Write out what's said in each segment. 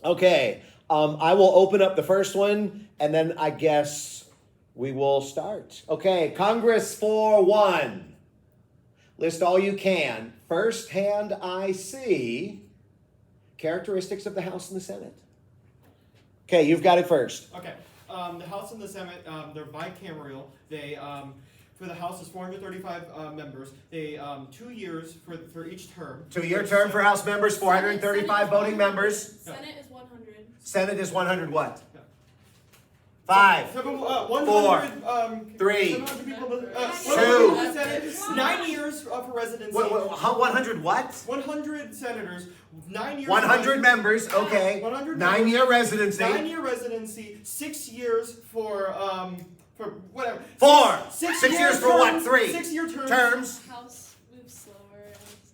Okay, I will open up the first one, and then I guess we will start. Okay, Congress for one. List all you can. First hand I see. Characteristics of the House and the Senate. Okay, you've got it first. Okay. The House and the Senate, they're bicameral. They, for the House is 435 members. They 2 years for each term. 2-year term for House members, 435 voting members. Senate is 100. Senate is 100 what? Yeah. 5, 100, 3, 700 people, 2. Senate, 9 years for residency. 100 what? 100 senators, 9 years. 100 members, okay. 100 9-year residency. 9-year residency, 6 years for whatever. 4. 6 years for what? 3. 6-year terms. Terms. House moves slower,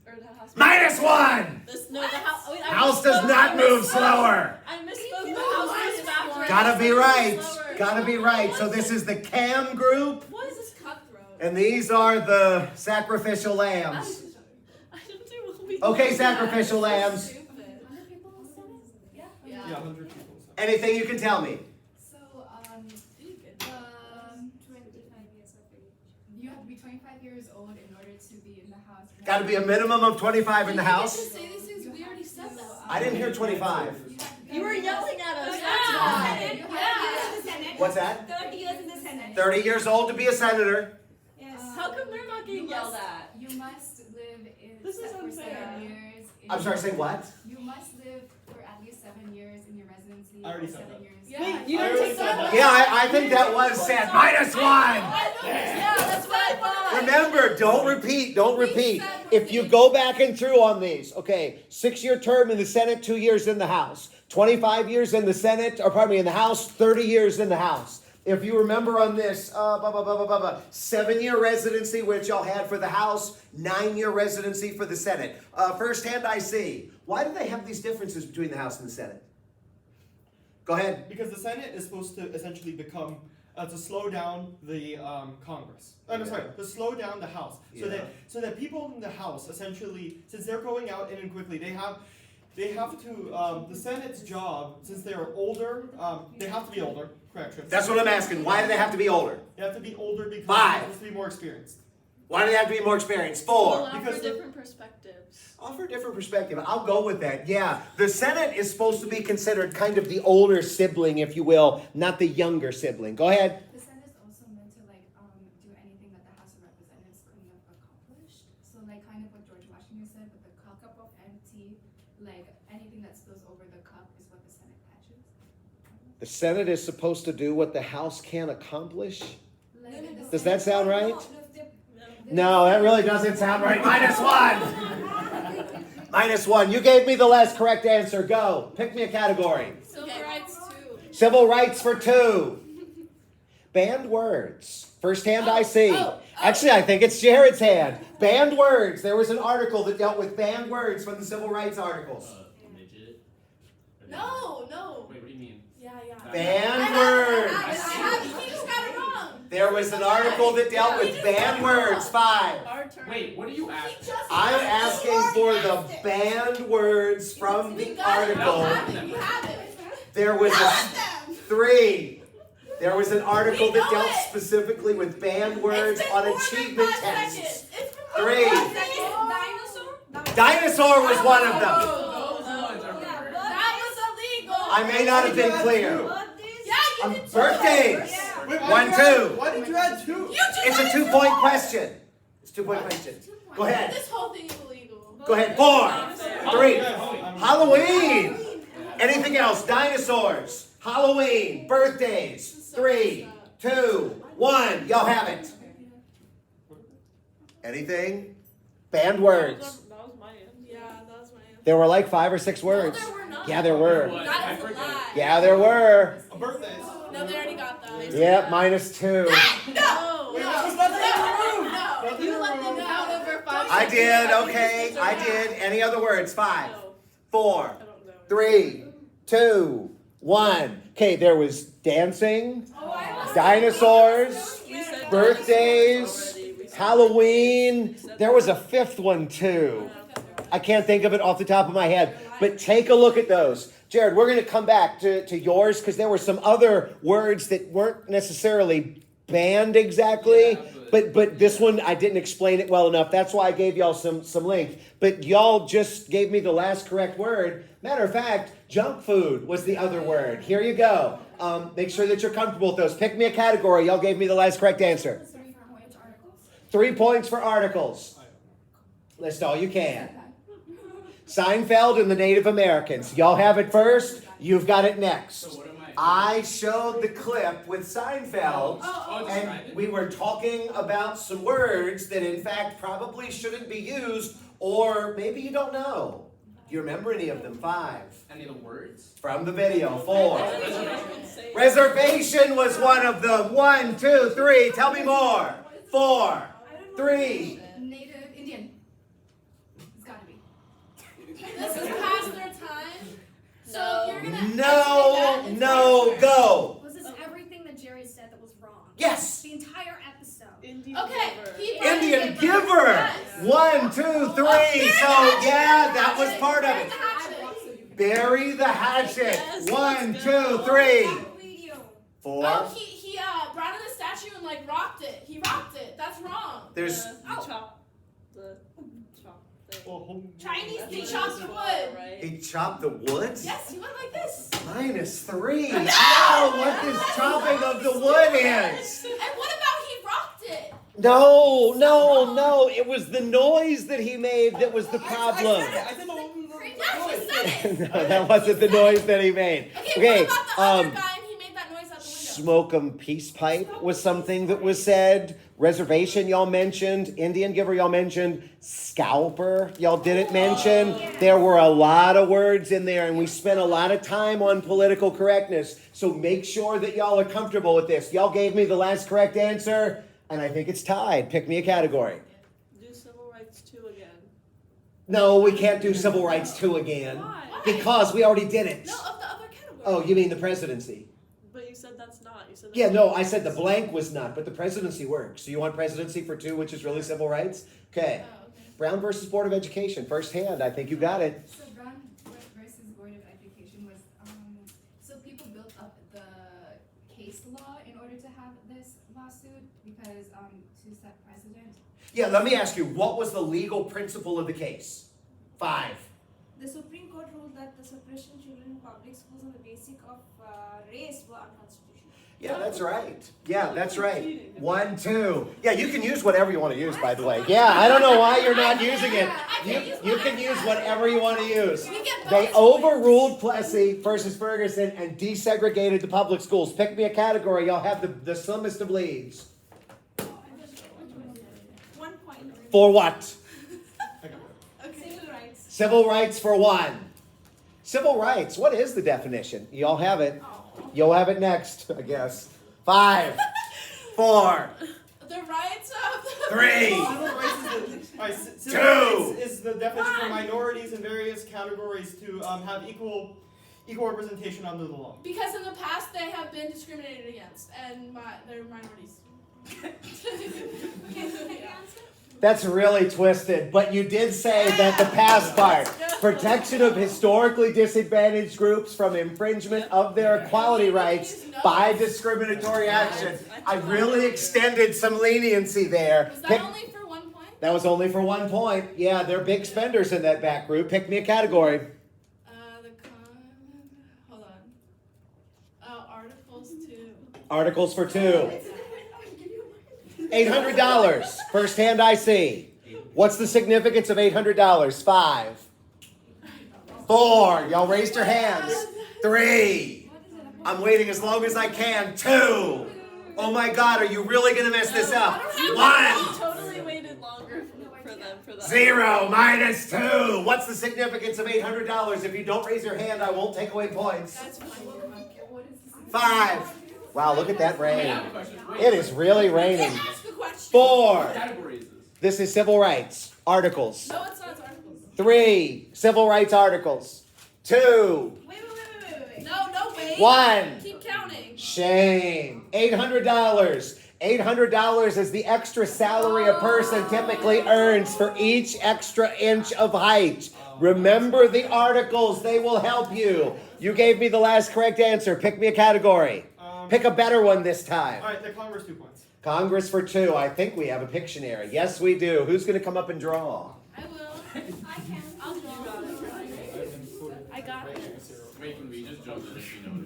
or the House. -1. The House. Wait, House does not move slower. I misspoke. The House moves faster. Gotta be right. Slower. Gotta be right. So this is the CAM group, What is this cutthroat? and these are the sacrificial lambs. I don't do what we Okay, do. sacrificial lambs. Stupid. 100 people in the Senate? Yeah. Yeah, 100 people. Anything you can tell me? So, you have to be 25 years old in order to be in the House. Gotta be a minimum of 25 in the House. Say these things. We already said that. I didn't hear 25. You were yelling at us. What's that? 30 years in the Senate. 30 years old to be a senator. Yes. How come they're not getting yelled at? You must live in This is for unfair. 7 years. I'm sorry, say what? You must live for at least 7 years in your residency. I already or said 7 that. years. Yeah, you I didn't already take said that. Yeah, I think that was said. -1. Yeah, that's what I thought. Remember, don't repeat. If you go back and through on these, okay, 6-year term in the Senate, 2 years in the House. 25 years in the Senate, or pardon me, in the House, 30 years in the House. If you remember on this, 7-year residency, which y'all had for the House, 9-year residency for the Senate. Firsthand I see. Why do they have these differences between the House and the Senate? Go ahead. Because the Senate is supposed to essentially become to slow down the Congress. No, sorry, to slow down the House, so that people in the House essentially, since they're going out in and quickly, they have to the Senate's job, since they're older, they have to be older. Correct. That's what I'm asking. Why do they have to be older? They have to be older because 5. they're supposed to be more experienced. Why do they have to be more experienced? 4. Allow Because for the- different perspectives. Offer a different perspective. I'll go with that. Yeah, the Senate is supposed to be considered kind of the older sibling, if you will, not the younger sibling. Go ahead. The Senate is also meant to do anything that the House of Representatives couldn't have accomplished. So kind of what George Washington said, with the cup of empty, anything that spills over the cup is what the Senate catches. The Senate is supposed to do what the House can't accomplish. The Does that sound right? No, No, that really doesn't sound right. -1. -1. You gave me the last correct answer. Go. Pick me a category. Civil rights too. Civil rights for 2. Banned words. First hand I see. Actually, I think it's Jared's hand. Banned words. There was an article that dealt with banned words from the civil rights articles. Midget? No. Wait, what do you mean? Yeah. Banned words. He just got it wrong. There was an article that dealt with banned words. 5. Our turn. Wait, what are you asking? I'm asking for the banned words from the article. You have it. There was a 3. There was an article that dealt specifically with banned words on achievement tests. 3. Dinosaur was one of them. That was illegal. I may not have been clear. Yeah, you did. Birthdays. Wait, 1, 2. Why did you add 2? It's a 2-point question. It's a 2-point question. Go ahead. This whole thing is illegal. Go ahead. 4, 3. Halloween. Anything else? Dinosaurs. Halloween. Birthdays. 3, 2, 1. Y'all have it. Anything? Banned words. That was my end. Yeah, that was my end. There were like 5 or 6 words. No, there were not. Yeah, there were. That is a lie. Yeah, there were. Birthdays. No, they already got that. Yep, -2. No. Wait, there's nothing removed. No. You let them count over 5 I seconds. did, okay. I did. Any other words? 5, No. 4, I don't know. 3, 2, 1. Okay, there was dancing, dinosaurs, We said birthdays, already. We said Halloween. There was a 5th one too. I can't think of it off the top of my head, but take a look at those. Jared, we're going to come back to yours because there were some other words that weren't necessarily banned exactly. Yeah, But this one, I didn't explain it well enough. That's why I gave y'all some length. But y'all just gave me the last correct word. Matter of fact, junk food was the other word. Here you go. Make sure that you're comfortable with those. Pick me a category. Y'all gave me the last correct answer. 3 points for articles. List all you can. Seinfeld and the Native Americans. Y'all have it first. You've got it next. So what am I? I showed the clip with Seinfeld, Oh, and describe it. we were talking about some words that in fact probably shouldn't be used, or maybe you don't know. Do you remember any of them? 5. Any of the words? From the video. 4. Reservation. Reservation was one of them. 1, 2, 3. Tell me more. 4, 3. Native Indian. It's gotta be. This is past their time. So if you're gonna No, exit that, no, it's go. Was this everything that Jerry said that was wrong? Yes. The entire episode. Okay, he brought Indian it giver. Yes. 1, 2, 3. So yeah, that was part of it. Bury the hatchet. 1, 2, 3. 4. Oh, he brought in a statue and like rocked it. He rocked it. That's wrong. There's Chinese, they chopped wood. he chopped the wood. Yes, he went like this. -3. Ow! What this chopping of the wood is? And what about he rocked it? No. It was the noise that he made that was the problem. I said the Yes, he said it. No, that wasn't the noise that he made. Okay, what about the other guy and he made that noise out the window? Smoke 'em peace pipe was something that was said. Reservation y'all mentioned. Indian giver y'all mentioned. Scalper y'all didn't mention. There were a lot of words in there and we spent a lot of time on political correctness. So make sure that y'all are comfortable with this. Y'all gave me the last correct answer and I think it's tied. Pick me a category. Do civil rights 2 again. No, we can't do civil rights 2 again. Why? Because we already did it. No, of the other category. Oh, you mean the presidency? But you said that's not. You said that's Yeah, no, I said the blank was not, but the presidency works. So you want presidency for 2, which is really civil rights? Okay. Oh, okay. Brown versus Board of Education, first hand. I think you got it. So Brown versus Board of Education was, so people built up the case law in order to have this lawsuit because, to set precedent. Yeah, let me ask you, what was the legal principle of the case? 5. The Supreme Court ruled that the suppression of children in public schools on the basis of race were unconstitutional. Yeah, that's right. Yeah, that's right. 1, 2. Yeah, you can use whatever you want to use, by the way. Yeah, I don't know why you're not using it. You can use whatever you want to use. We get They bonus overruled Plessy versus Ferguson and desegregated the public schools. Pick me a category. Y'all have the slimmest of leads. 1 point. For what? Civil rights. Civil rights for 1. Civil rights, what is the definition? Y'all have it. You'll have it next, I guess. 5, 4, The rights of the 3. Civil rights is the definition for minorities in various categories to have equal representation under the law. Because in the past they have been discriminated against and they're minorities. That's really twisted, but you did say that the past part, protection of historically disadvantaged groups from infringement of their equality rights by discriminatory action. I really extended some leniency there. Was that only for 1 point? That was only for 1 point. Yeah, they're big spenders in that back group. Pick me a category. Hold on. Articles 2. Articles for 2. $800. First hand I see. What's the significance of $800? 5. 4. Y'all raised your hands. 3. I'm waiting as long as I can. 2. Oh my God, are you really going to mess this up? 1. totally waited longer for them for that. 0. -2. What's the significance of $800? If you don't raise your hand, I won't take away points. That's fine. 5. Wow, look at that I rain. have a question. Wait. It is really raining. Ask a question. 4. What category is this? This is civil rights. Articles. No, it's not. It's articles. 3. Civil rights articles. 2. Wait. No, wait. 1. Keep counting. Shame. $800. $800 is the extra salary a person typically earns for each extra inch of height. Remember the articles, they will help you. You gave me the last correct answer. Pick me a category. Pick a better one this time. All right, the Congress 2 points. Congress for 2. I think we have a Pictionary. Yes, we do. Who's going to come up and draw? I will. I can. I'll draw. I got it. Wait, can we just jump in if you know?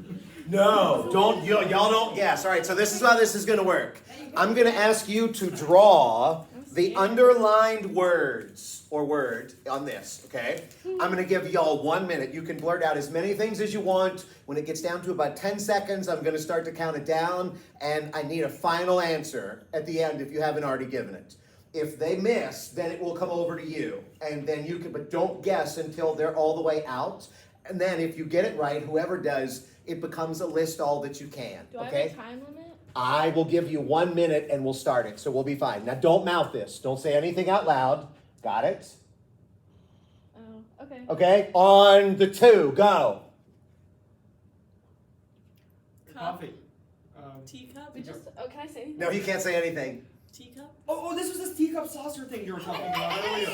No, don't, y'all don't guess. All right, so this is how this is going to work. I'm going to ask you to draw the underlined words or word on this, okay? I'm going to give y'all 1 minute. You can blurt out as many things as you want. When it gets down to about 10 seconds, I'm going to start to count it down, and I need a final answer at the end if you haven't already given it. If they miss, then it will come over to you, and then you can, but don't guess until they're all the way out. And then if you get it right, whoever does, it becomes a list all that you can, Do I okay? have a time limit? I will give you 1 minute and we'll start it, so we'll be fine. Now don't mouth this. Don't say anything out loud. Got it? Oh, okay. Okay, on the 2, go. Cup. Coffee. Teacup. We just. Oh, can I say anything? No, you can't say anything. Teacup. Oh, this was this teacup saucer thing you were talking about earlier.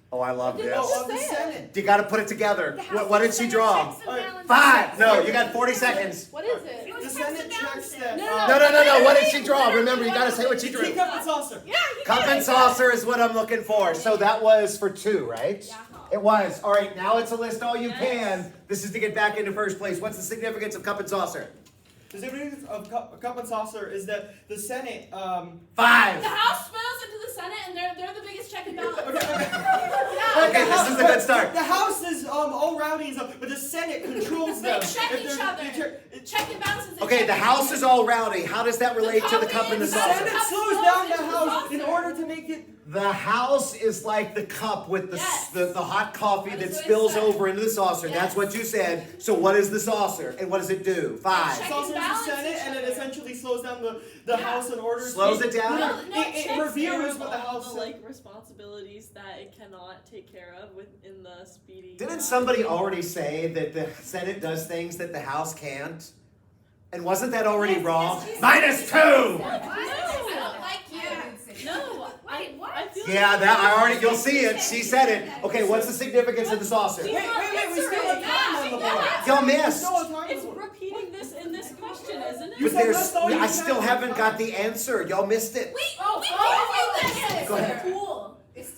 Oh, I love this. Oh, the Senate. You gotta put it together. What did she draw? Alright. 5. No, you got 40 seconds. What is it? The Senate checks that. No. What did she draw? Remember, you gotta say what she drew. Teacup and saucer. Yeah. Cup and saucer is what I'm looking for. So that was for 2, right? Yeah. It was. All right, now it's a list all you can. This is to get back into first place. What's the significance of cup and saucer? The significance of cup and saucer is that the Senate. 5. The House spills into the Senate, and they're the biggest check and balance. Okay, this is a good start. The House is all rowdy and stuff, but the Senate controls They them. check If each they're- other. they check- Check and balances. they Okay, check the each house other. is all rowdy. How does that relate to the cup and the The saucer? Senate slows down the House in order to make it. The house is like the cup with the Yes. the hot coffee That that is what it spills said. over into the saucer. That's Yes. what you said. So what is the saucer? And what does it do? 5. Check Saucer is and the balance Senate, each and it other. essentially slows down the Yeah. House in order. Slows to, it down? No, It checks reviews Of what the all House the said. like responsibilities that it cannot take care of within the speedy. Didn't somebody already say that the Senate does things that the House can't? And wasn't that already wrong? -2. I don't like you. No. I feel Yeah, like that I already. You'll see it. She said it. Okay, what's the significance of the saucer? Wait, we still have time on the board. Y'all We missed. still have time on It's the board. repeating this in this question, isn't it? You But said there's, that's all you I can still have. haven't got the answer. Y'all missed it. We gave you this. Go ahead. Cool.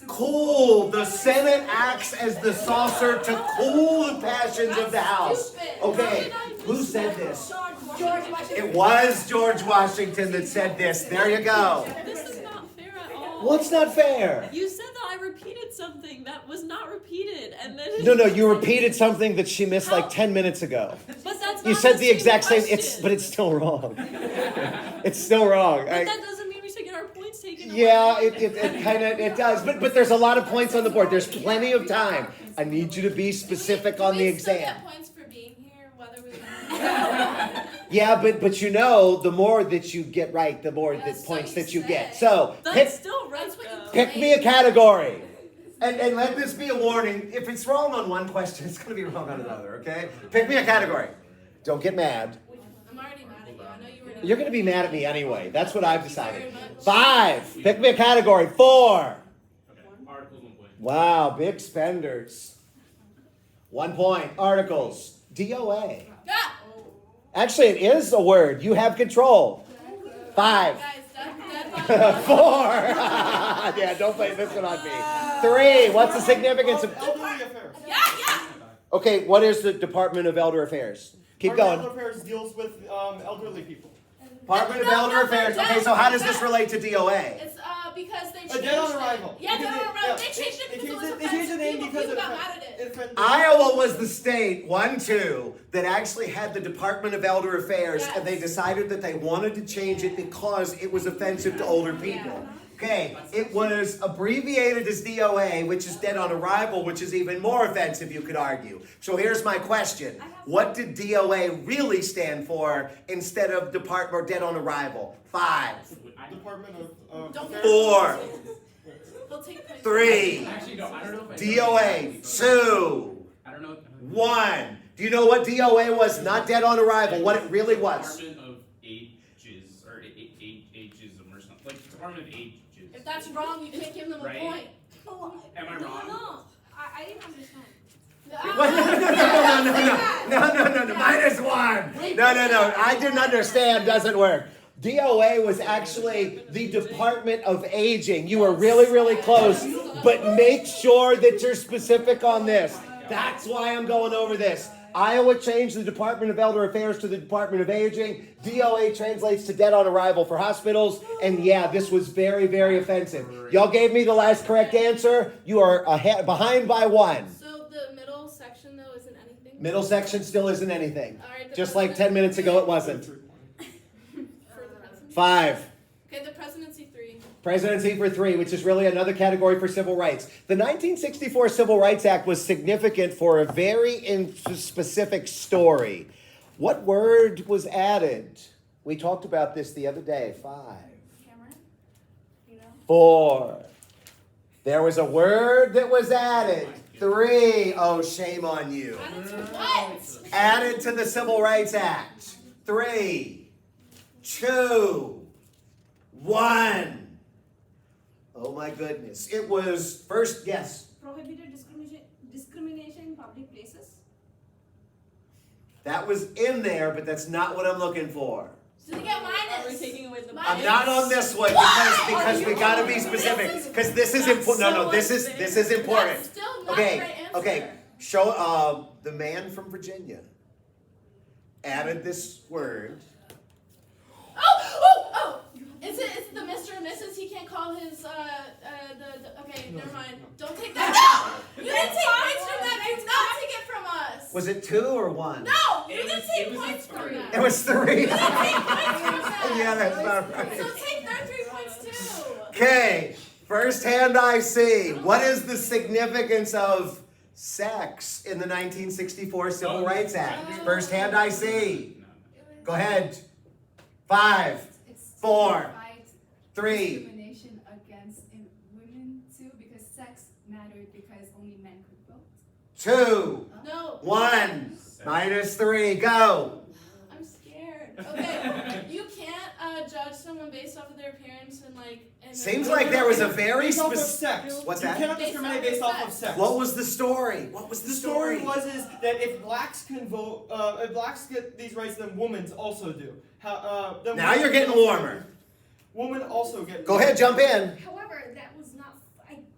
Cool. The Senate acts as the saucer to cool the passions of the House. Okay, who said this? George Washington. It was George Washington that said this. There you go. This is not fair at all. What's not fair? You said that I repeated something that was not repeated, and then No, you repeated something that she missed like 10 minutes ago. But that's You not said the same exact same. question. But it's still wrong. It's still wrong. But that doesn't mean we should get our points taken away. Yeah, it kind of it does. But there's a lot of points on the board. There's plenty of time. I need you to be specific on the Do we still exam. get points for being here, whether we Yeah, but you know, the more that you get right, the more Yeah, that so points you that you say. get. So That's pick still right, That's what you though. pick me a category. And let this be a warning. If it's wrong on one question, it's gonna be wrong on another, okay? Pick me a category. Don't get mad. I'm already mad at you. I know you were. You're gonna be mad at me anyway. That's what I've decided. Thank you very much. 5. Pick me a category. 4. Okay. Articles 1 point. Wow, big spenders. 1 point. Articles. DOA. Yeah. Actually, it is a word. You have control. 5. Guys, dead 4. Yeah, don't play this one on me. 3. What's the significance of? Elderly affairs. Yeah. Okay, what is the Department of Elder Affairs? Keep Department going. of Elder Affairs deals with elderly people. Department of No, Elder no, Affairs. no, Okay, so how does no. this relate to DOA? It's because they A changed dead on it. arrival. Yeah, Because dead on it- arrival. yeah, They changed it They because it was changed the name offensive. because People it got mad at it. offended. Iowa was the state, 1-2, that actually had the Department of Elder Affairs, and they Yes. decided that they wanted to change it because it was offensive to older people. Okay, it was abbreviated as DOA, which is dead on arrival, which is even more offensive, you could argue. So here's my question. What did DOA really stand for instead of Department or dead on arrival? 5, Department of Don't Affairs. 4, They'll take place. 3, Actually, no, I don't know if I know. DOA, 2, I don't know. 1. Do you know what DOA was? Not dead on arrival, what it really was. Department of Ages, or ageism or something. Like, Department of Ages. If that's wrong, you can't give them a Right. point. Am I wrong? No, I didn't understand. No, -1. No, I didn't understand, doesn't work. DOA was actually the Department of Aging. You were really, really close, but make sure that you're specific on this. That's why I'm going over this. Iowa changed the Department of Elder Affairs to the Department of Aging. DOA translates to dead on arrival for hospitals. And yeah, this was very, very offensive. Y'all gave me the last correct answer. You are behind by 1. So the middle section though isn't anything? Middle section still isn't anything. All right, the Just like 10 president- minutes ago it wasn't. For the presidency? 5. Okay, the presidency 3. Presidency for 3, which is really another category for civil rights. The 1964 Civil Rights Act was significant for a very specific story. What word was added? We talked about this the other day. 5. Cameron? You know? 4. There was a word that was added. 3. Oh, shame on you. Added to what? Added to the Civil Rights Act. 3, 2, 1. Oh my goodness. It was first guess. Prohibited discrimination in public places. That was in there, but that's not what I'm looking for. So they get Are we minus. taking away the Minus. I'm not on this one because we gotta be specific. Because this is important. No, this is important. That's still not the right answer. Okay. Show the man from Virginia added this word. Oh! Is it the Mr. and Mrs.? He can't call his okay, never mind. Don't take that. No! You didn't take points from that. Do not take it from us. Was it 2 or 1? No! You It didn't was- take it was a points from 3. that. It was 3. You didn't take points from that. Yeah, that's about right. So take their 3 points too. Okay, first hand I see. What is the significance of sex in the 1964 Civil Rights Act? First hand I see. Go ahead. 5, It's 4, to fight 3. discrimination against women too, because sex mattered because only men could vote. 2, No. 1, -3, go. I'm scared. Okay, you can't judge someone based off of their appearance and Seems like there was a very Based off of specific. sex. What's You that? cannot discriminate based off of sex. What was the story? What was The story was that if blacks can vote, if blacks get these rights, then women also do. Then Now women you're getting also warmer. do. Women also get. Go ahead, jump in. However, that was not,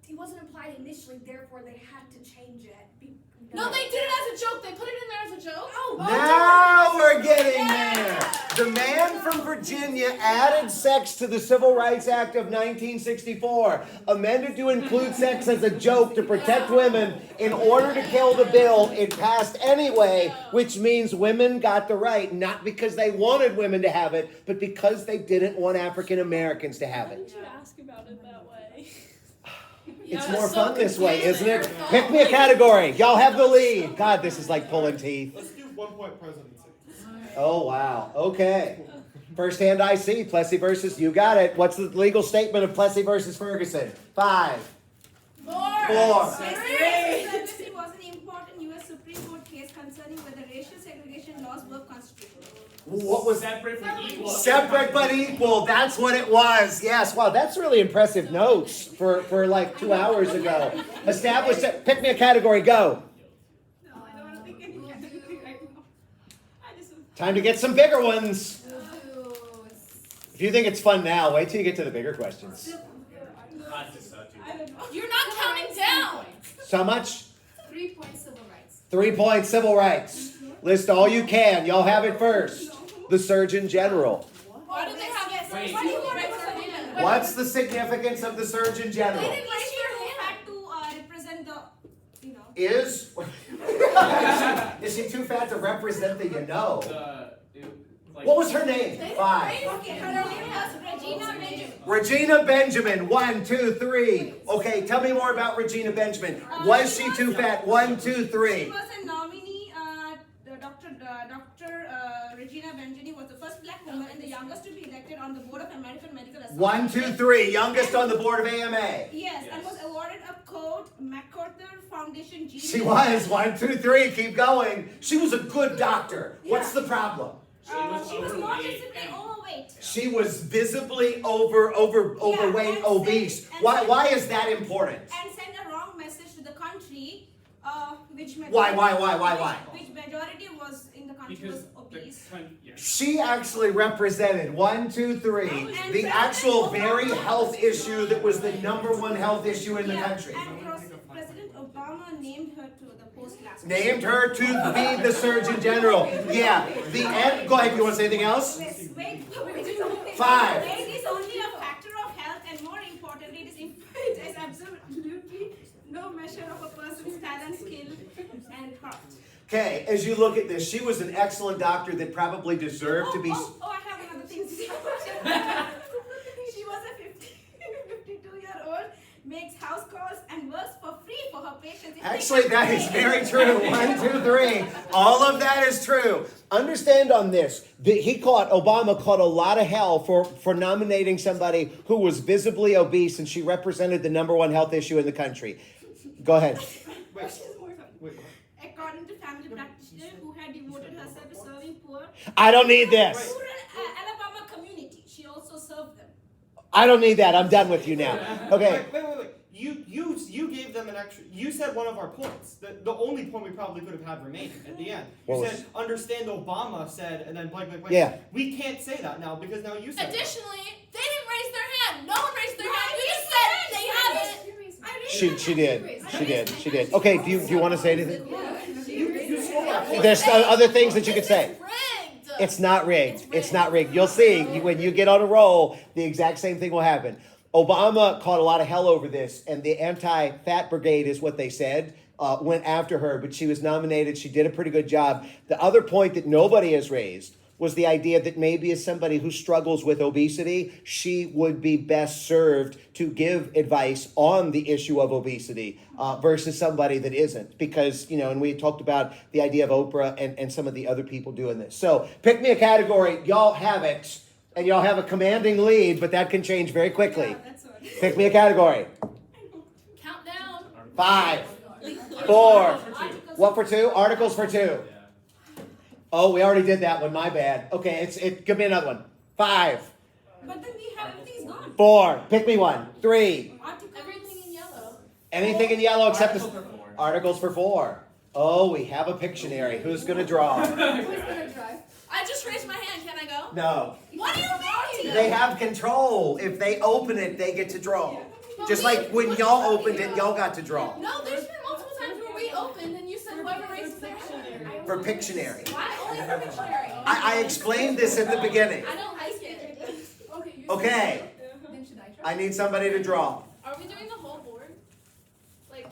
it wasn't implied initially, therefore they had to change it. No, they did it as a joke. They put it in there as a joke. Oh, Now we're getting there. The man from Virginia added sex to the Civil Rights Act of 1964, amended to include sex as a joke to protect women. In order to kill the bill, it passed anyway, which means women got the right, not because they wanted women to have it, but because they didn't want African Americans to have Why it. did you ask about it that way? It's more fun this way, isn't it? Pick me a category. Y'all have the lead. God, this is like pulling teeth. Let's do 1 point presidency. Oh, wow. Okay. First hand I see. Plessy versus, you got it. What's the legal statement of Plessy versus Ferguson? 5, 4. Privacy was an important U.S. Supreme Court case concerning whether racial segregation laws were constitutional. What was Separate but equal. Separate but equal. That's what it was. Yes. Wow, that's really impressive notes for like 2 hours ago. Established it. Pick me a category. Go. No, I don't want to think anything right now. I just. Time to get some bigger ones. Ooh, If you think it's fun now, wait till you get to the bigger questions. I don't know. You're not counting down. So how much? 3 points civil rights. 3 points civil rights. List all you can. Y'all have it first. The Surgeon General. Why did they have it? Wait. Why do you raise their hand? What's the significance of the Surgeon They General? didn't raise their hand. Had to represent the, you know. Is is she too fat to represent the What was her name? They didn't 5. raise Okay, her name was Regina Benjamin. Regina Benjamin. 1, 2, 3. Okay, tell me more about Regina Benjamin. Was she too fat? 1, 2, She 3. was a nominee. Dr. Regina Benjamin was the first black woman and the youngest to be elected on the board of American Medical Association. 1, 2, 3. Youngest on the board of AMA. Yes, and was awarded a Code MacArthur Foundation Genius. She was. 1, 2, 3. Keep going. She was a good doctor. What's the problem? She was overweight noticeably and- overweight. She was visibly overweight, and obese. said- and Why? said- Why is that important? And sent a wrong message to the country, which Why? Which majority was in the country Because was obese. yeah. She actually represented 1, 2, 3, And the President actual Obama- very health issue that was the #1 health issue in the country. And President Obama named her to the post last. Named her to be the Surgeon General. Yeah. The end. Go ahead. You want to say anything else? Weight 5. Weight is only a factor of health, and more importantly, it is absolutely no measure of a person's talent, skill, and craft. Okay. As you look at this, she was an excellent doctor that probably deserved to be. I have another thing to say. She was a 52-year-old, makes house calls, and works for free for her patients. If they Actually, can't that is pay- very true. 1, 2, 3. All of that is true. Understand on this that Obama caught a lot of hell for nominating somebody who was visibly obese, and she represented the #1 health issue in the country. Go ahead. Wait. According to family practitioner who had devoted herself to serving poor I don't need this. rural Alabama community, she also served them. I don't need that. I'm done with you now. Okay. Wait. You gave them an extra. You said one of our points. The only point we probably could have had remaining at the end. You What was- said understand Obama said, and then blank. Yeah. We can't say that now because now you said. it. Additionally, they didn't raise their hand. No one raised their hand. You just said they haven't. She did. Okay. Do you want to say anything? You stole our point. There's other things that you could say. Rigged. It's not rigged. It's not rigged. You'll see when you get on a roll, the exact same thing will happen. Obama caught a lot of hell over this, and the anti-fat brigade is what they said, went after her, but she was nominated. She did a pretty good job. The other point that nobody has raised was the idea that maybe as somebody who struggles with obesity, she would be best served to give advice on the issue of obesity versus somebody that isn't. Because, and we talked about the idea of Oprah and some of the other people doing this. So pick me a category. Y'all have it. And y'all have a commanding lead, but that can change very quickly. Yeah, that's all. Pick me a category. Countdown. 5, 4. What for 2? Articles for 2. Yeah. Oh, we already did that one. My bad. Okay, give me another one. 5, But then we have everything's gone. 4. Pick me one. 3. Everything in yellow. Anything in yellow except Articles the for 4. articles for 4. Oh, we have a Pictionary. Who's gonna draw? Who's gonna drive? I just raised my hand. Can I go? No. What do you mean? They have control. If they open it, they get to draw. Just like when y'all opened it, y'all got to draw. No, there's been multiple times where we opened and you said whoever raises their hand. For Pictionary. Why only for Pictionary? I explained this in the beginning. I don't like it. Okay. You Okay. Then should I try? I need somebody to draw. Are we doing the whole board? Like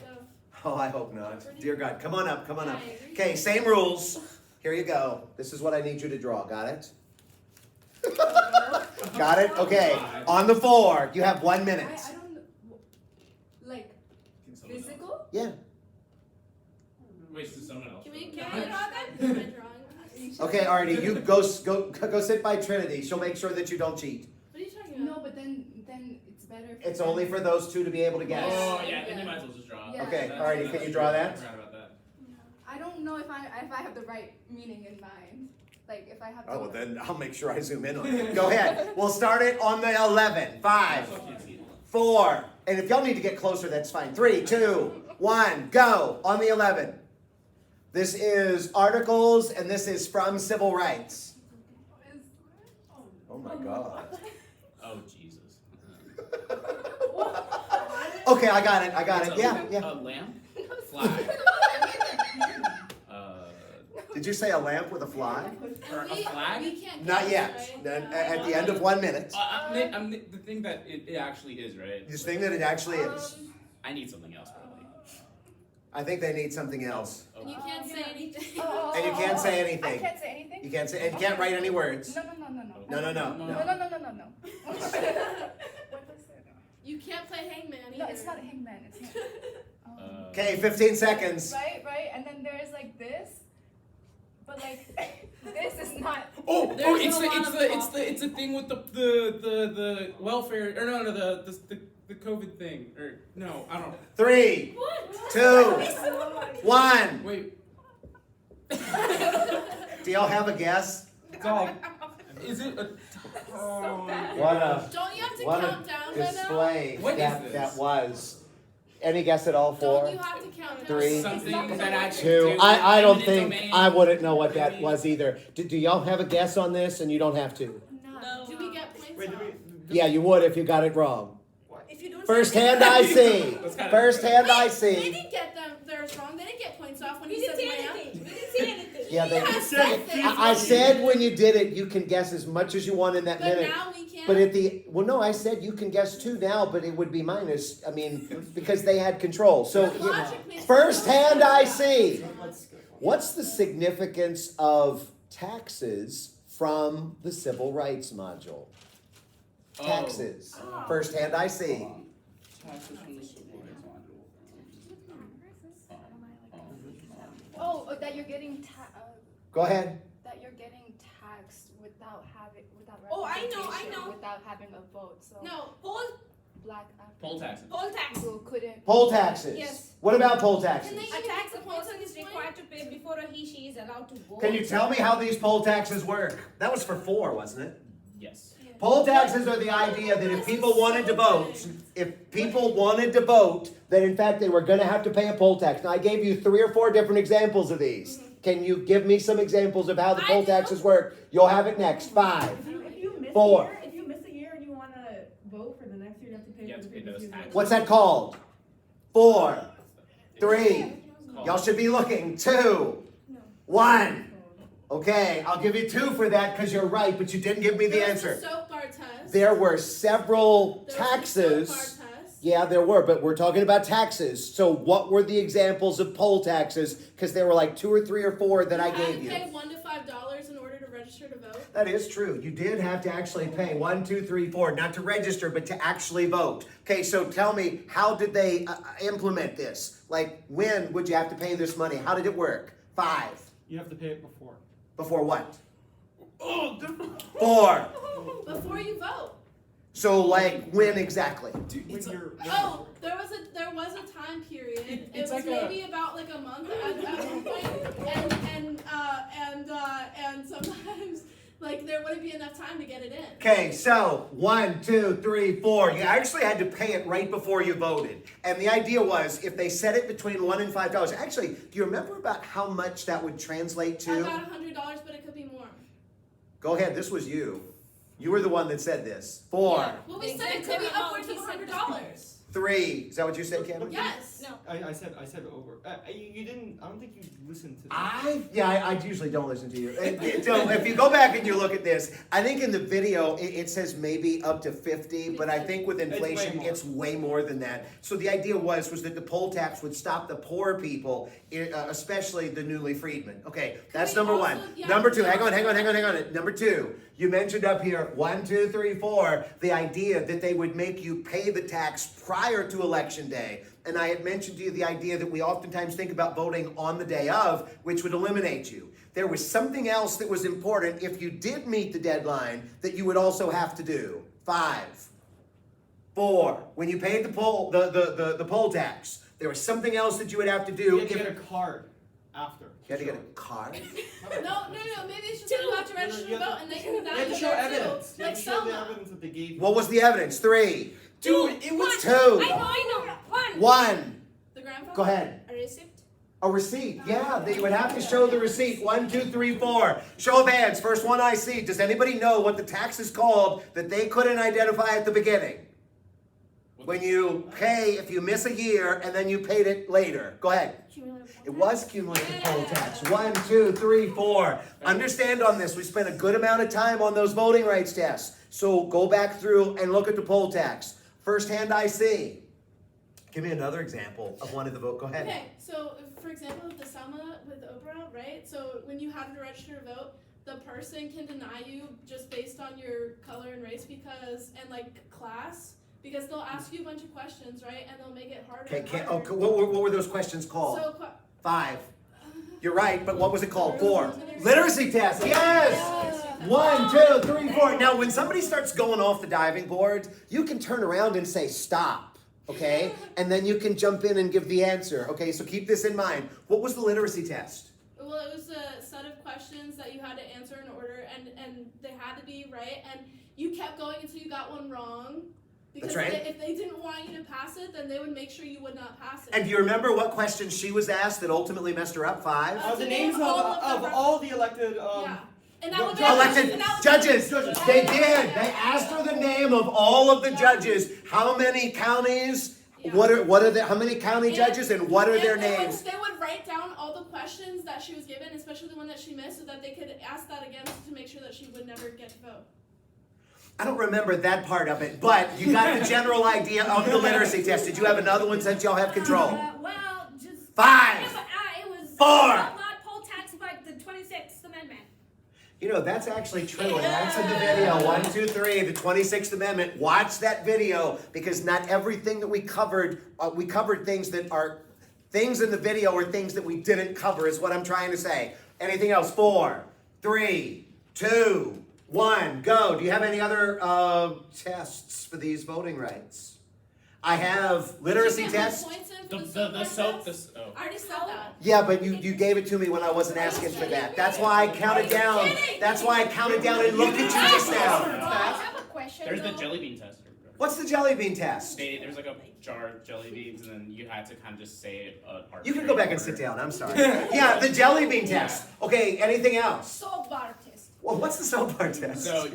Oh, I hope not. Dear God, come on up, come on up. I agree. Okay, same rules. Here you go. This is what I need you to draw. Got it? Got it? Okay. On the 4, you have 1 minute. I don't know. Like Can someone else? physical? Yeah. Wait, to someone else. Can I draw that? Am I drawing? Okay, Artie, you go sit by Trinity. She'll make sure that you don't cheat. What are you talking about? No, but then it's better. It's only for those 2 to be able to guess. Oh, yeah, then you might as well just draw. Yeah. Okay, That's- alrighty, can you draw that? I forgot about that. I don't know if I have the right meaning in mind. Like if I have. Oh, well the then I'll make sure I zoom in on it. Go ahead. We'll start it on the 11. 5, Also can't see it. 4. And if y'all need to get closer, that's fine. 3, 2, 1, go. On the 11. This is articles, and this is from civil rights. Oh my God. Oh, Jesus. Okay, I got it. It's Yeah. A lamp? Flag. Did you say a lamp with a fly? Or a flag? We can't Not guess, yet. right? Then at the end of 1 minute. The thing that it actually is, right? This thing that it actually is. I need something else, probably. I think they need something else. And you can't say anything. And you can't say I anything. can't say anything. You can't say, and you can't write any words. No. No. What was it? You can't play hangman either. No, it's not a hangman. It's not. Okay, 15 seconds. Right, and then there's like this, but like this is not. There's it's a lot of the thing with the welfare or no the COVID thing or no I don't know. 3, 2, 1. Wait. Do y'all have a guess? dog. Is it a? Don't you have to What a count down by now? display What is that this? that was. Any guess at all? Don't 4, you have to count down? 3, Something that I should 2. do. I don't Eminent think domain. I wouldn't know what that was either. Do y'all have a guess on this? And you don't have to. No. Do we get points Wait, off? Yeah, you would if you got it wrong. If you don't First say hand I see. That's kinda- First hand I They see. didn't get them theirs wrong. They didn't get points off when we he didn't said say lamb. anything. We didn't say anything. Yeah, they. He has said this. I said when you did it, you can guess as much as you want in that But minute. now we can't. But at the no, I said you can guess 2 now, but it would be minus. I mean, because they had control. So The logic makes first no hand sense. I see. Let's go. What's the significance of taxes from the civil rights module? Oh. Taxes. Oh. First hand I see. Taxes from the civil rights module. Oh, that you're getting Go ahead. that you're getting taxed without Oh, I know, representation, without having a vote. So No. Poll black Poll taxes. tax. people couldn't. Poll taxes. Yes. What about poll taxes? Can they A even tax get a the points person on is this point? required to pay before he is allowed to vote. Can you tell me how these poll taxes work? That was for 4, wasn't it? Yes. Poll taxes are the idea that if This people is so wanted to vote, good. if people wanted to vote, that in fact they were gonna have to pay a poll tax. Now, I gave you 3 or 4 different examples of these. Can you give me some examples of how the I poll do. taxes work? You'll have it next. 5, If you miss 4. a year, if you miss a year and you want to vote for the next year, you have to pay You for have the to pay previous those year's taxes. vote. What's that called? 4, 3. Y'all should be looking. 2, 1. Okay, I'll give you 2 for that because you're right, but you didn't give me the There was answer. soap bar test. There were several There was the soap taxes. bar test. Yeah, there were, but we're talking about taxes. So what were the examples of poll taxes? Because there were like 2 or 3 or 4 that I gave You you. had to pay $1 to $5 in order to register to vote. That is true. You did have to actually pay 1, 2, 3, 4, not to register, but to actually vote. Okay, so tell me, how did they implement this? Like, when would you have to pay this money? How did it work? 5. You have to pay it before. Before what? Oh, different. 4. Before you vote. So like, when exactly? Dude, When it's a, you're Oh, there was a time period. It it's was like a- maybe about like a month at one point, and sometimes like there wouldn't be enough time to get it in. Okay, so 1, 2, 3, 4. You actually had to pay it right before you voted. And the idea was if they set it between $1 and $5. Actually, do you remember about how much that would translate to? About $100, but it could be more. Go ahead, this was you. You were the one that said this. 4, Yeah. Well, we said it could be upwards of $100. 3. Is that what you said, Kim? Yes. No. I said over. You didn't. I don't think you listened to. I usually don't listen to you. So if you go back and you look at this, I think in the video it says maybe up to 50, but I think with inflation more. it's way more than that. So the idea was that the poll tax would stop the poor people, especially the newly freedmen. Okay, that's we number also- 1. yeah, Number 2, we hang on. also- Number 2, you mentioned up here 1, 2, 3, 4, the idea that they would make you pay the tax prior to election day. And I had mentioned to you the idea that we oftentimes think about voting on the day of, which would eliminate you. There was something else that was important if you did meet the deadline that you would also have to do. 5, 4, when you paid the poll tax, there was something else that you would have to do. You had to get a card after. You had to get a card? No. Maybe it's just that you have to register to vote, and they can You have to validate show that evidence. too. You have Like to show the Selma. evidence that they gave you. What was the evidence? 3, dude, it was 2, I know. 1. 1. The grandfather. Go ahead. A receipt. A receipt, yeah, they would have to show the receipt. 1, 2, 3, 4. Show of hands, first one I see. Does anybody know what the tax is called that they couldn't identify at the beginning? When you pay, if you miss a year and then you paid it later. Go ahead. It was cumulative poll tax. 1, 2, 3, 4. Understand on this, we spent a good amount of time on those voting rights tests. So go back through and look at the poll tax. First hand I see. Give me another example of one of the vote. Go ahead. Okay, so for example, with the Selma with Oprah, right? So when you have to register to vote, the person can deny you just based on your color and race and like class, because they'll ask you a bunch of questions, right? And they'll make it harder. Okay, and harder. what were those questions called? So 5. You're right, but what was it called? 4. Literacy test. Yes. 1, 2, 3, 4. Now, when somebody starts going off the diving board, you can turn around and say stop. Okay, and then you can jump in and give the answer. Okay, so keep this in mind. What was the literacy test? Well, Well, it was a set of questions that you had to answer in order, and they had to be right, and you kept going until you got one wrong. Because That's right. if they didn't want you to pass it, then they would make sure you would not pass it. And do you remember what question she was asked that ultimately messed her up? 5? The names of all the elected. Yeah. And that would be Elected judges. They did. They asked her the name of all of the judges. How many counties? Yeah. What are the how many county judges and what are their names? They would write down all the questions that she was given, especially the one that she missed, so that they could ask that again to make sure that she would never get to vote. I don't remember that part of it, but you got the general idea of the literacy test. Did you have another one since y'all have control? Well, just 5. Yeah, but, it was 4. outlawed poll tax by the 26th Amendment. You know, that's actually true, and that's in the video. 1, 2, 3, the 26th Amendment. Watch that video, because not everything that we covered things that are things in the video or things that we didn't cover, is what I'm trying to say. Anything else? 4, 3, 2, 1, go. Do you have any other tests for these voting rights? I have literacy tests. The soap. I already said that. Yeah, but you gave it to me when I wasn't asking for that. That's why I counted down. That's why I counted down and looked at you just now. I have a question. There's the jelly bean test. What's the jelly bean test? There's like a jar of jelly beans, and then you had to kind of just say it. You can go back and sit down. I'm sorry. Yeah, the jelly bean test. Okay, anything else? Soap bar test. Well, what's the soap bar test? So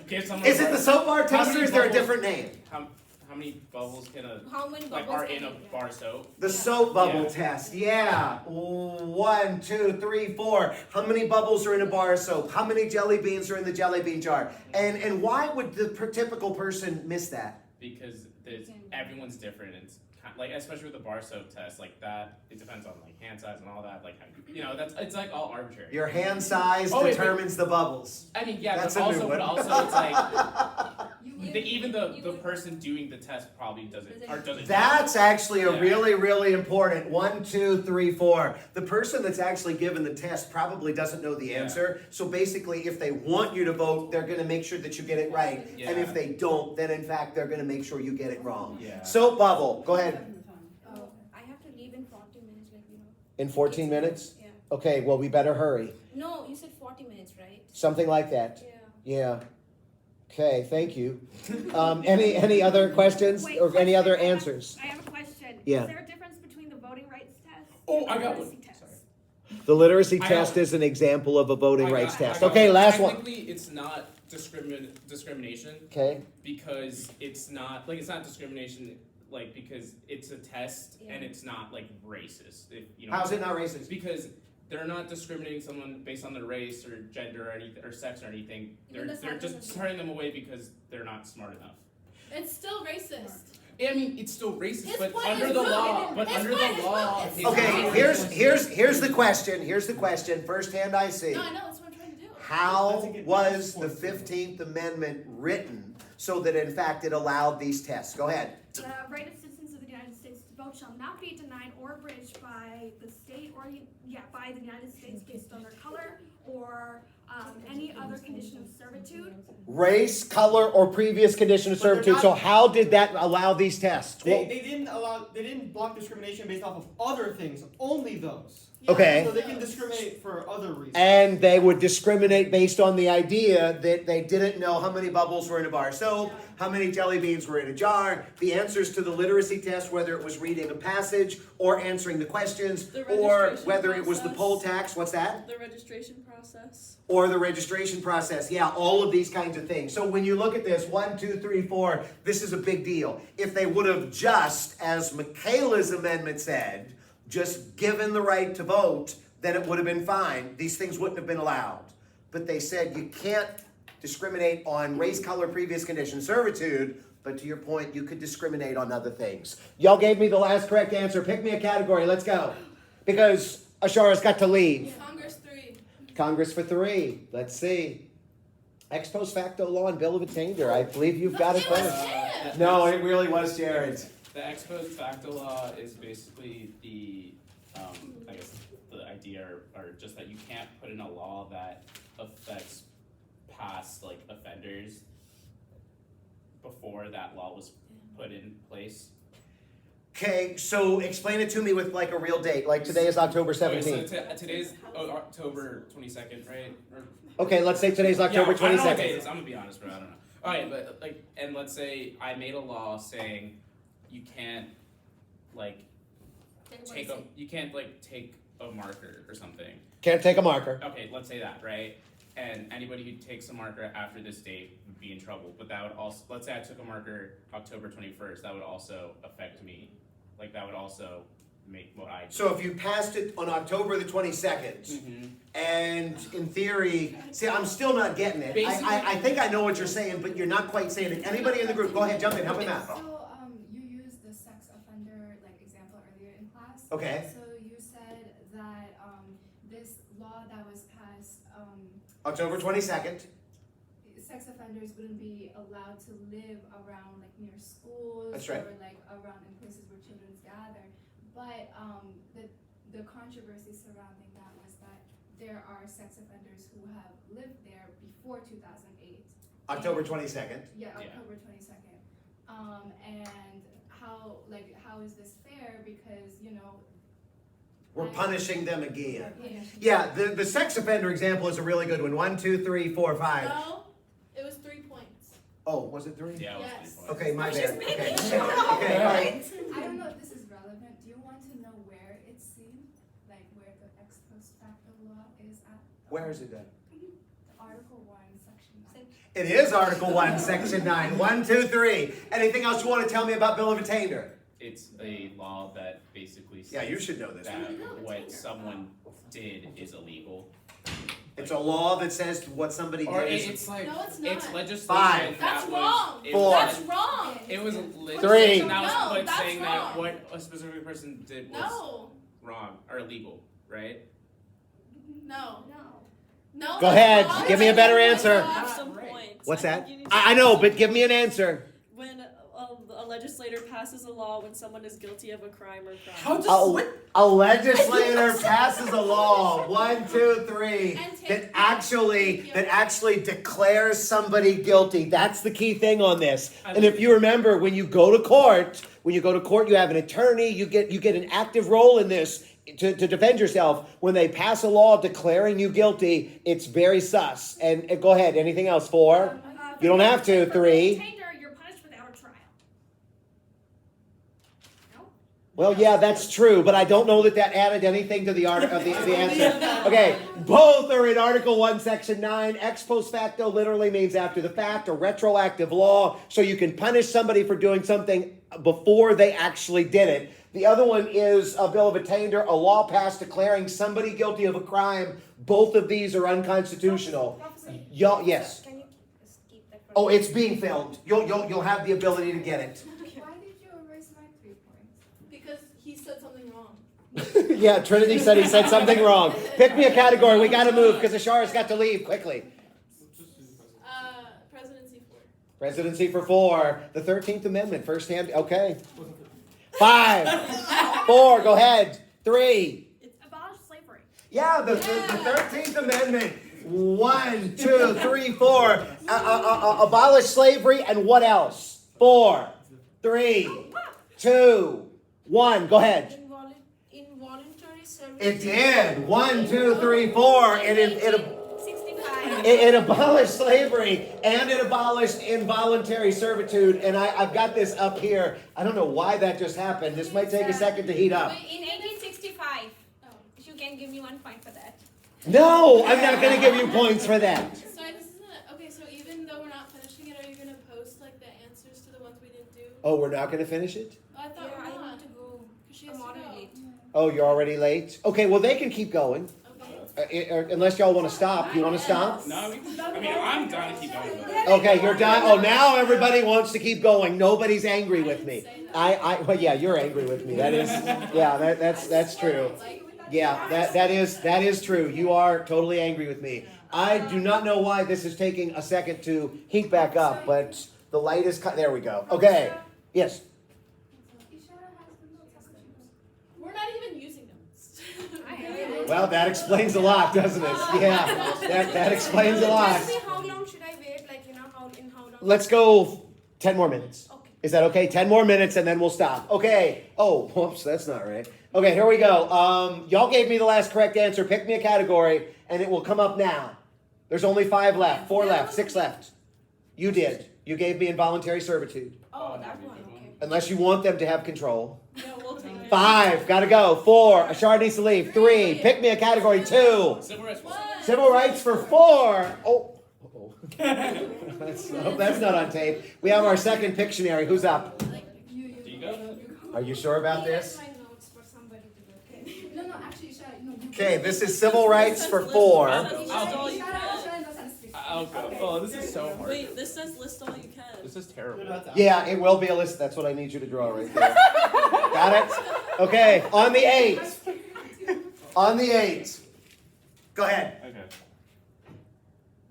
give someone. Is it the soap bar test, or is there a different name? How many bubbles can How many are bubbles in can a you- bar soap? The soap bubble Yeah. test. Yeah. 1, 2, 3, 4. How many bubbles are in a bar of soap? How many jelly beans are in the jelly bean jar? And why would the typical person miss that? Because everyone's different. It's like, especially with the bar soap test, like that. It depends on like hand size and all that. Like, it's like all arbitrary. Your hand size Oh, wait, determines the bubbles. I mean, yeah, That's but a new one. also it's like even the person doing the test probably doesn't. That's actually a Yeah. really, really important. 1, 2, 3, 4. The person that's actually given the test probably doesn't know the answer. So basically, if they want you to vote, they're going to make sure that you get it right. Yeah. And if they don't, then in fact, they're going to make sure you get it wrong. Yeah. Soap bubble. Go ahead. I have to leave in 40 minutes, like, you know. In 14 minutes? Yeah. Okay, well, we better hurry. No, you said 40 minutes, right? Something like that. Yeah. Yeah. Okay, thank you. Any other questions Wait, or any other question. answers? I have a question. Yeah. Is there a difference between the voting rights test Oh, and I the got one. literacy test? Sorry. The literacy I test know. is an example of a voting rights I test. got Okay, last one. Technically, it's not discrimination Okay. because it's not discrimination because it's a test and it's not like racist. How's it not racist? Because they're not discriminating someone based on their race or gender or anything or sex or anything. Even the They're fact just that- turning them away because they're not smart enough. It's still racist. I mean, it's still racist, His but point under is the moot. law, but His under point the is law, moot. It's Okay, not here's the question. Here's the question. Firsthand I see. No, I know, that's what I'm trying to do. How was the 15th Amendment written so that in fact it allowed these tests? Go ahead. The right of citizens of the United States to vote shall not be denied or abridged by the state or by the United States based on their color or any other condition of servitude. Race, color, or previous condition of But they're servitude. not- So how did that allow these tests? They, Well, they didn't block discrimination based off of other things, only those. Okay. So they can discriminate for other reasons. and they would discriminate based on the idea that they didn't know how many bubbles were in a bar of soap, how many jelly beans were in a jar, the answers to the literacy test, whether it was reading a passage or answering the questions, The or registration whether it was the process. poll tax, what's that? The registration process. Or the registration process. Yeah, all of these kinds of things. So when you look at this, 1, 2, 3, 4, this is a big deal. If they would have just, as Michaela's amendment said, just given the right to vote, then it would have been fine. These things wouldn't have been allowed. But they said you can't discriminate on race, color, previous condition, servitude, but to your point, you could discriminate on other things. Y'all gave me the last correct answer. Pick me a category. Let's go. Because Ashara's got to leave. Congress 3. Congress for 3. Let's see. Ex post facto law and bill of attainder. I believe you've got it It was first. him. No, it really was Jared. The ex post facto law is basically the, I guess, the idea or just that you can't put in a law that affects past like offenders before that law was put in place. Okay, so explain it to me with like a real date. Like today is October 17th. Okay, so today's October 22nd, right? Or, Okay, let's say today's October I don't know what 22nd. day it is. I'm gonna be honest, bro. I don't know. All right, but like, and let's say I made a law saying you can't like take a marker or something. Can't take a marker. Okay, let's say that, right? And anybody who takes a marker after this date would be in trouble. But that would also, let's say I took a marker October 21st, that would also affect me. Like that would also make what I do. So if you passed it on October the 22nd, and in theory, see, I'm still not getting it. I think I know what you're saying, but you're not quite saying it. Anybody in the group, go ahead, jump in, help me out. So you used the sex offender like example earlier in class. Okay. So you said that this law that was passed, October 22nd. sex offenders wouldn't be allowed to live around like near schools That's right. or like around in places where children gather. But the controversy surrounding that was that there are sex offenders who have lived there before 2008. October 22nd. Yeah, October 22nd. And how is this fair? Because We're punishing them again. yeah. Yeah, the sex offender example is a really good one. 1, 2, 3, 4, 5. No, it was 3 points. Oh, was it 3? Yeah, it was Yes. 3 points. Okay, my bad. Okay. sure. Okay, all right. I don't know if this is relevant. Do you want to know where it's seen? Like where the ex post facto law is at? Where is it then? Article 1, Section 9. It is Article 1, Section 9. 1, 2, 3. Anything else you want to tell me about Bill of Attainder? It's a law that basically says Yeah, you should know this. that what someone did is illegal. It's a law that says what somebody Or did is... it's like No, it's not. it's legislation 5. That's that wrong. was, Four. That's wrong. It was 3. legislation that was No, put that's saying wrong. that what a specific person did was No, wrong or illegal, right? no, No. no. Go that's ahead, wrong. give me a better That's answer. wrong. Have some points. What's I that? think you need to- I know, but give me an answer. When a legislator passes a law when someone is guilty of a crime or crime. A legislator passes a law, 1, 2, 3, And take- that actually declares somebody guilty. That's the key thing on this. And if you remember, when you go to court, you have an attorney. You get an active role in this to defend yourself. When they pass a law declaring you guilty, it's very sus. And go ahead. Anything else? 4. You don't have to. 3. Attainder, you're punished without a trial. No? Well, yeah, that's true, but I don't know that added anything to the answer. Okay, both are in Article 1, Section 9. Ex post facto literally means after the fact, a retroactive law, so you can punish somebody for doing something before they actually did it. The other one is a Bill of Attainder, a law passed declaring somebody guilty of a crime. Both of these are unconstitutional. Yes. Can you keep that for Oh, it's being filmed. You'll have the ability to get it. Why did you erase my 3 points? Because he said something wrong. Yeah, Trinity said he said something wrong. Pick me a category. We got to move because Ashara's got to leave quickly. Presidency 4. Presidency for 4. The 13th Amendment, first hand. Okay. 5. 4. Go ahead. 3. abolish slavery. Yeah, the 13th Amendment. 1, 2, 3, 4. Abolish slavery and what else? 4, 3, 2, 1. Go ahead. Involuntary service. It did. 1, 2, 3, 4. It abolished slavery and it abolished involuntary servitude. And I've got this up here. I don't know why that just happened. This might take a second to heat up. In 1865. You can give me 1 point for that. No, I'm not going to give you points for that. Sorry, this isn't okay. So even though we're not finishing it, are you gonna post like the answers to the ones we didn't do? Oh, we're not going to finish it? Oh, I thought Yeah, we're I not. want to go. 'Cause she has I'm to already go. late. Oh, you're already late? Okay, well, they can keep going. Okay. Unless y'all want to stop. You want to stop? No, I'm down to keep going with it. Okay, you're done. Oh, now everybody wants to keep going. Nobody's angry with me. Well, yeah, you're angry with me. That is, yeah, that's true. Yeah, that is true. You are totally angry with me. I do not know why this is taking a second to heat back up, but the light is cut. There we go. Okay. Yes. We're not even using them. Well, that explains a lot, doesn't it? Yeah, that explains a lot. Tell me how long should I wait? Like, how long? Let's go 10 more minutes. Okay. Is that okay? 10 more minutes and then we'll stop. Okay. Oh, whoops, that's not right. Okay, here we go. Y'all gave me the last correct answer. Pick me a category and it will come up now. There's only 5 left, 4 left, 6 left. You did. You gave me involuntary servitude. Oh, that one, okay. Unless you want them to have control. No, we'll take it. 5, gotta go. 4, Ashard needs to leave. 3, pick me a category. 2, Civil rights. civil rights for 4. Oh. That's not on tape. We have our second Pictionary. Who's up? Do you go? Are you sure about this? My notes for somebody to do. Okay. No, actually, no. Okay, this is civil rights for 4. List all you can. I'll go. Oh, this is so hard. Wait, this says list all you can. This is terrible. Yeah, it will be a list. That's what I need you to draw right there. Got it? Okay, on the 8. On the 8. Go ahead. Okay.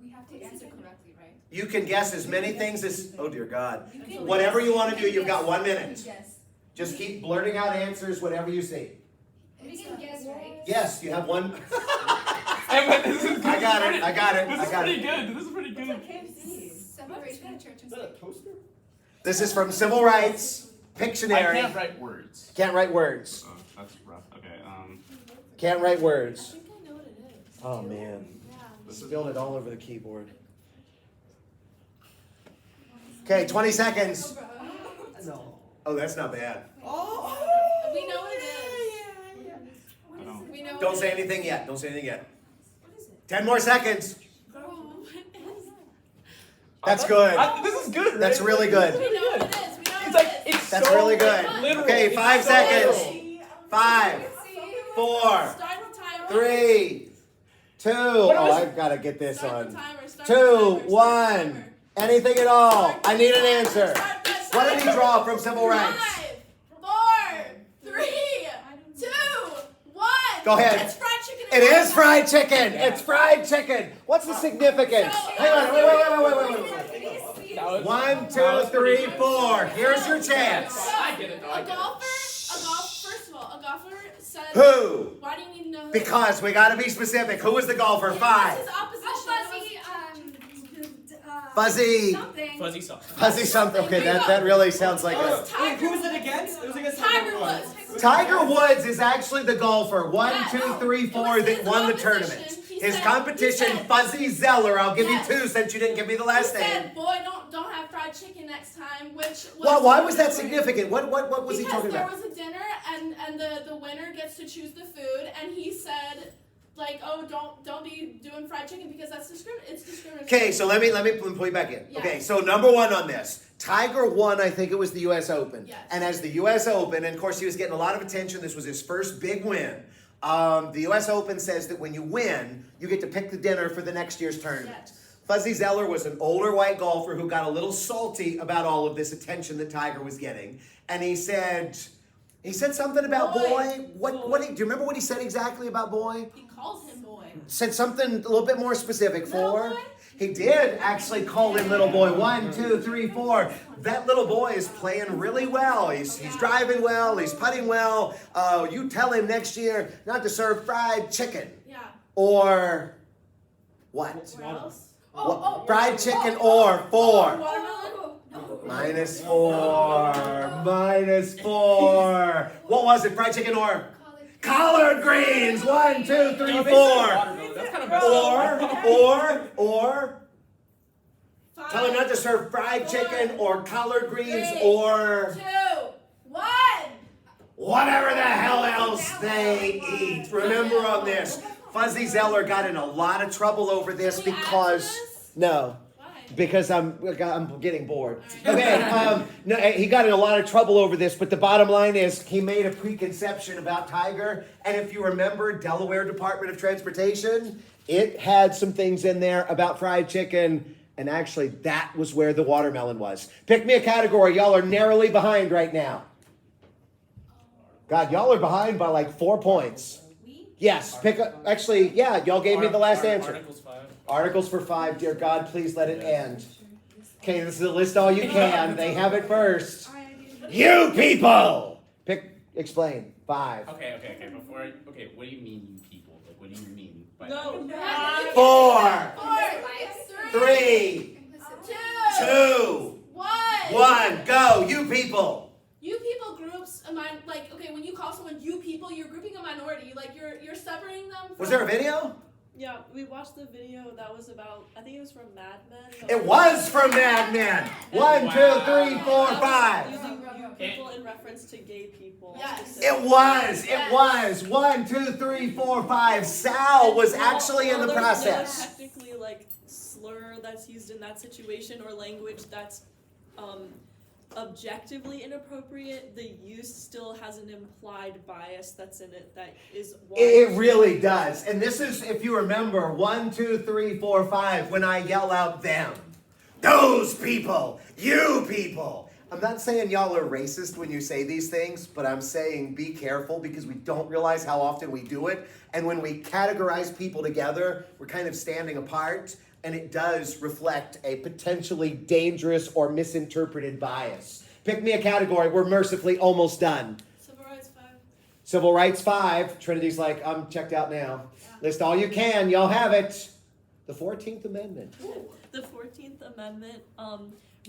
We have to answer correctly, right? You can guess as many things as, oh dear God. Whatever you want to do, you've got 1 minute. Yes. Just keep blurting out answers, whatever you see. We can guess, right? Yes, you have 1. This is I got it, I got it, This I is got pretty it. good. This is pretty good. Separation of church and Is that a state. toaster? This is from Civil Rights, I Pictionary. can't write words. Can't write words. Oh, that's rough. Okay. Can't write I words. think I know what it is. Oh man. Yeah. This is Spilled it all over the keyboard. Okay, 20 seconds. No. Oh, that's not bad. Oh! We know what it is. I don't. We know what Don't it say is. anything yet. Don't say anything yet. What is it? 10 more seconds. Bro, what is it? That's good. This is good. Right? That's really good. We know what it is. We know It's what like it is. it's That's so really good. literal. Okay, It's 5 so seconds. literal. 5, 4, Start the timer. 3, 2. Oh, I've got to get this Start on. the timer. Start 2, the timer. Start the 1. timer. Anything at all. Start the I need an timer. answer. Start the What did he timer. draw from Civil Rights? 5, 4, 3, 2, 1. Go ahead. It's fried chicken. It is fried chicken. It's fried chicken. What's the significance? Hang on. Wait. That was- 1, that 2, was 3, pretty good. 4. Here's your chance. I get it. though, I A get it. first of all, a golfer said. Who? Why do you need to know who? Because we gotta be specific. Who was the golfer? 5. What's his opposition? Fuzzy. Something. Fuzzy sauce. Fuzzy something. Okay, that really sounds like Oh, a. wait, who was it against? It was against Tiger Woods. Tiger Woods is actually the golfer. 1, Yeah, 2, no, 3, it 4 was that his won the opposition. tournament. He His said- competition, he said- Fuzzy Zeller. I'll give Yes. you 2 since you didn't give me the He last name. said, "Boy, don't have fried chicken next time." Which was Well, why was that significant? What was he talking Because about? there was a dinner and the winner gets to choose the food, and he said, like, oh, don't be doing fried chicken because that's it's discriminatory. Okay, so let me pull you back in. Yeah. Okay, so number 1 on this. Tiger won, I think it was the U.S. Open. Yes. And as the U.S. Open, and of course he was getting a lot of attention. This was his first big win. The U.S. Open says that when you win, you get to pick the dinner for the next year's tournament. Yes. Fuzzy Zeller was an older white golfer who got a little salty about all of this attention that Tiger was getting. And he said something about boy. Do you remember what he said exactly about boy? He calls him boy. Said something a little bit more specific Little for. boy? He did actually call him little boy. 1, 2, 3, 4. That little boy is playing really well. He's driving well. He's putting well. You tell him next year not to serve fried chicken. Yeah. Or what? Where else? Fried chicken or 4. Watermelon. Minus 4. Minus 4. What was it? Fried chicken or? Collard greens. 1, 2, 3, 4. That's kind of bad. Or. Tell him not to serve fried chicken or collard greens or 2, 1. whatever the hell else they eat. Remember on this, Fuzzy Zeller got in a lot of trouble over this Can we add to because this? no. Why? Because I'm getting bored. Okay, no, he got in a lot of trouble over this, but the bottom line is he made a preconception about Tiger, and if you remember, Delaware Department of Transportation, it had some things in there about fried chicken, and actually that was where the watermelon was. Pick me a category. Y'all are narrowly behind right now. God, y'all are behind by like 4 points. Yes, y'all gave me the last answer. Articles 5. Articles for 5, dear God, please let it end. Okay, this is a list all you can. They have it first. You people! Explain. 5. Okay. Okay, what do you mean, you people? Like, what do you mean by No. 4, 4, 3, 2, 1, go. You Was there a video? Yeah, we watched the video that was about, I think it was from Mad Men. It was from Mad Men. 1, 2, 3, 4, That 5. was using people in reference to gay people. Yes. It was. 1, 2, 3, 4, 5. Sal was actually in the There's process. no technically like slur that's used in that situation or language that's objectively inappropriate. The use still has an implied bias that's in it that is why It really does. And this is, if you remember, 1, 2, 3, 4, 5, when I yell out them. Those people. You people. I'm not saying y'all are racist when you say these things, but I'm saying be careful because we don't realize how often we do it. And when we categorize people together, we're kind of standing apart. And it does reflect a potentially dangerous or misinterpreted bias. Pick me a category. We're mercifully almost done. Civil rights 5. Civil rights 5. Trinity's like, I'm checked out now. List all you can. Y'all have it. The 14th Amendment. the 14th Amendment.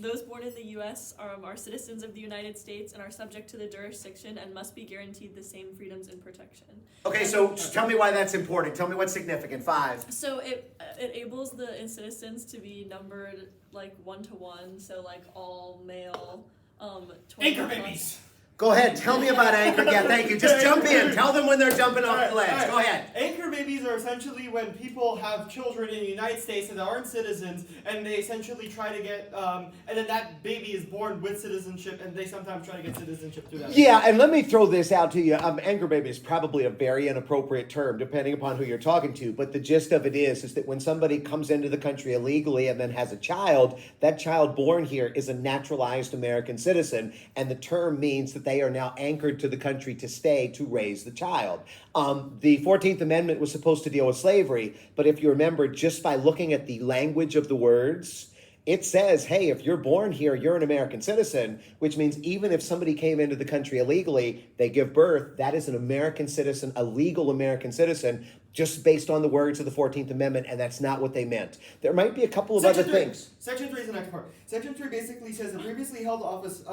Those born in the U.S. Are citizens of the United States and are subject to the jurisdiction and must be guaranteed the same freedoms and protection. Okay, so just tell me why that's important. Tell me what's significant. 5. So it enables the citizens to be numbered like 1 to 1. So like all male. 20 Anchor plus. babies. Go ahead. Tell me about Anchor. Yeah, thank you. Just jump in. Tell them when they're jumping off the ledge. Go ahead. Anchor babies are essentially when people have children in the United States that aren't citizens, and they essentially try to get, and then that baby is born with citizenship, and they sometimes try to get citizenship through that. Yeah, and let me throw this out to you. Anchor baby is probably a very inappropriate term, depending upon who you're talking to. But the gist of it is that when somebody comes into the country illegally and then has a child, that child born here is a naturalized American citizen, and the term means that they are now anchored to the country to stay to raise the child. The 14th Amendment was supposed to deal with slavery, but if you remember, just by looking at the language of the words, it says, hey, if you're born here, you're an American citizen, which means even if somebody came into the country illegally, they give birth, that is an American citizen, a legal American citizen, just based on the words of the 14th Amendment, and that's not what they meant. There might be a couple of other things. Section 3 is the next part. Section 3 basically says the previously held office,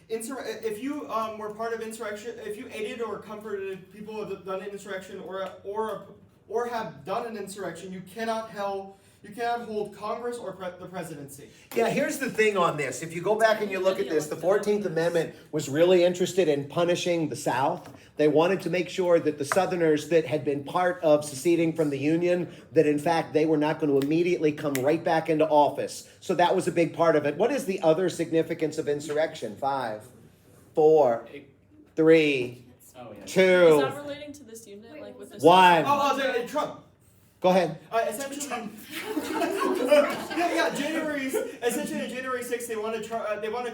if you were part of insurrection, if you aided or comforted people who have done an insurrection or have done an insurrection, you cannot hold Congress or the presidency. Yeah, here's the thing on this. If you go back and you look at this, the 14th Amendment was really interested in punishing the South. They wanted to make sure that the Southerners that had been part of seceding from the Union, that in fact they were not going to immediately come right back into office. So that was a big part of it. What is the other significance of insurrection? 5, 4, 3, Oh, yeah. 2, Is that relating to this unit, like with this? 1. Trump. Go ahead. Essentially, January 6th, they want to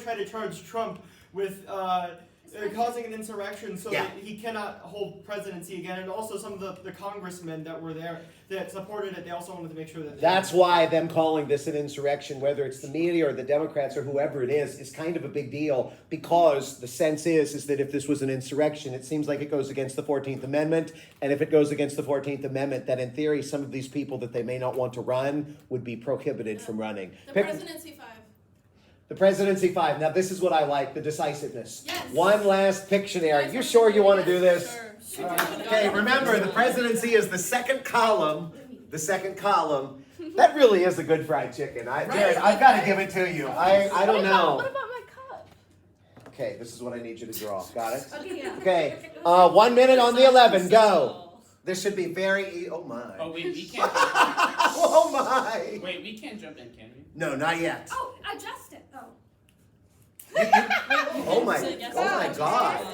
try to charge Trump with causing an insurrection, so that he cannot hold presidency again. And also, some of the congressmen that were there that supported it, they also wanted to make sure that. That's why them calling this an insurrection, whether it's the media or the Democrats or whoever it is kind of a big deal, because the sense is that if this was an insurrection, it seems like it goes against the 14th Amendment, and if it goes against the 14th Amendment, then in theory, some of these people that they may not want to run would be prohibited from running. The presidency 5. The presidency 5. Now, this is what I like, the decisiveness. Yes. One last Pictionary. You sure you want to do this? Sure. Okay, remember, the presidency is the second column. The second column. That really is a good fried chicken. Jared, I've got to give it to you. I don't know. What about my cup? Okay, this is what I need you to draw. Got it? Okay, yeah. Okay, 1 minute on the 11. Go. This should be very. Oh my. Oh wait, we can't. Oh my. Wait, we can't jump in, can we? No, not yet. Oh, adjust it. Oh. Oh my God.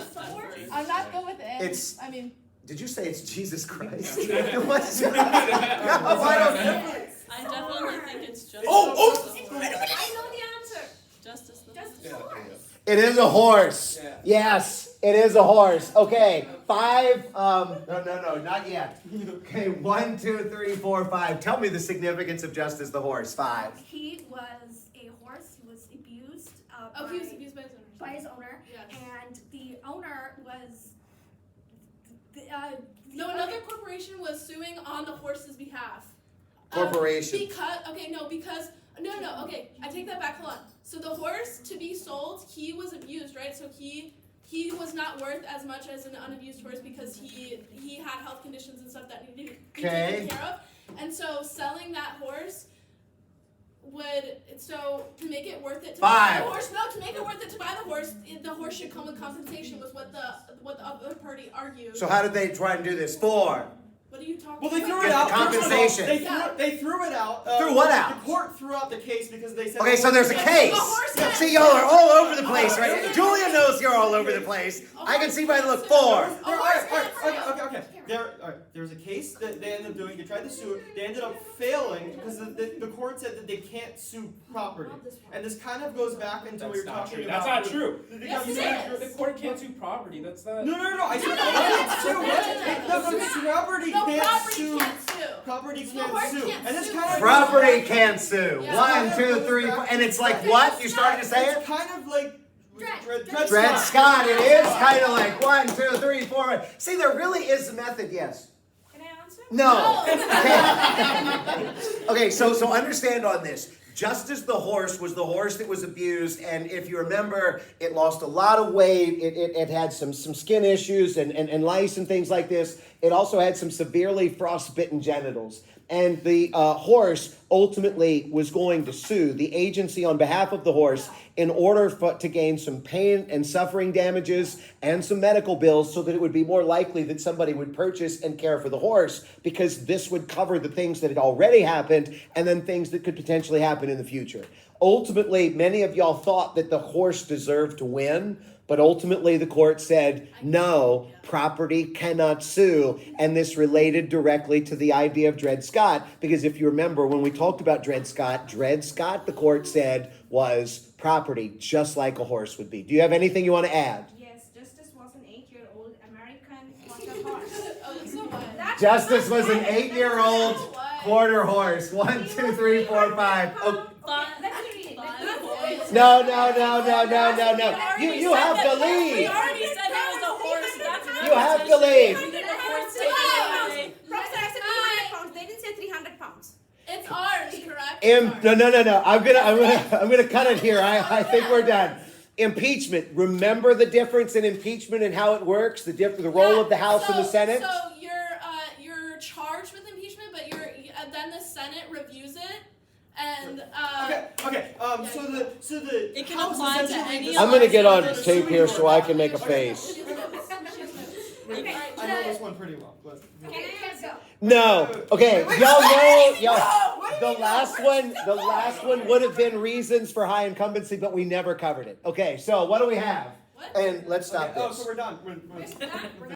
I'm not good with it. It's- I mean, Did you say it's Jesus Christ? No. What's no, I don't know. I definitely think it's just. Oh, I know the answer. Justice. Just Yeah, horse. It is a horse. Yeah. Yes, it is a horse. Okay, 5. No, not yet. Okay, 1, 2, 3, 4, 5. Tell me the significance of Justice the horse. 5. He was a horse. He was abused. he was abused by his owner. by his owner, Yes. and the owner was. No, another corporation was suing on the horse's behalf. Corporation. Okay, I take that back. Hold on. So the horse to be sold, he was abused, right? So he he was not worth as much as an unabused horse because he had health conditions and stuff that needed to be taken care of. And so selling that horse to make it worth it to buy the horse. No, to make it worth it to buy the horse should come with compensation was what the other party argued. So how did they try and do this? 4. What are you talking Well, they about? threw it out. Compensation. They threw it out. Threw what out? The court threw out the case because they said. Okay, so there's a case. See, y'all are all over the place, right? Julia knows you're all over the place. I can see by the look. 4. Okay. There's a case that they ended up doing. They tried to sue. They ended up failing because the court said that they can't sue property. And this kind of goes back into what you're talking about. That's not true. Yes, it is. The court can't sue property. That's not. No. I said property can't sue. Property can't sue. And this kind of Property can't sue. Yeah. 1, 2, 3, 4. And it's like what? You started to say It's it? kind of like Dred Scott. It is kind of like 1, 2, 3, 4. See, there really is a method. Yes. Can I answer? No. Okay, so understand on this. Just as the horse was the horse that was abused, and if you remember, it lost a lot of weight, it had some skin issues and lice and things like this. It also had some severely frostbitten genitals. And the horse ultimately was going to sue the agency on behalf of the horse in order to gain some pain and suffering damages and some medical bills so that it would be more likely that somebody would purchase and care for the horse, because this would cover the things that had already happened and then things that could potentially happen in the future. Ultimately, many of y'all thought that the horse deserved to win, but ultimately the court said, no, property cannot sue. And this related directly to the idea of Dred Scott, because if you remember, when we talked about Dred Scott, the court said, was property, just like a horse would be. Do you have anything you want to add? Yes, Justice was an 8-year-old American quarter horse. Oh, so what? Justice was an 8-year-old quarter horse. 1, 2, 3, 4, 5. Oh. Let me read it. No. You have to We leave. already said it was a horse. That's You have to leave. Professor, I said 200 pounds. They didn't say 300 pounds. It's ours, correct? No. I'm gonna cut it here. I think we're done. Impeachment. Remember the difference in impeachment and how it works. The role of the House and the Senate. So you're charged with impeachment, but then the Senate reviews it, and Okay. So the It can House apply to essentially any decides I'm gonna get on whether to tape sue here or so I not. can make a face. I know this one pretty well. But. Can I answer? No. Okay. Y'all know. The last one would have been reasons for high incumbency, but we never covered it. Okay. So what do we have? What? And let's stop Oh, this. so we're done. We're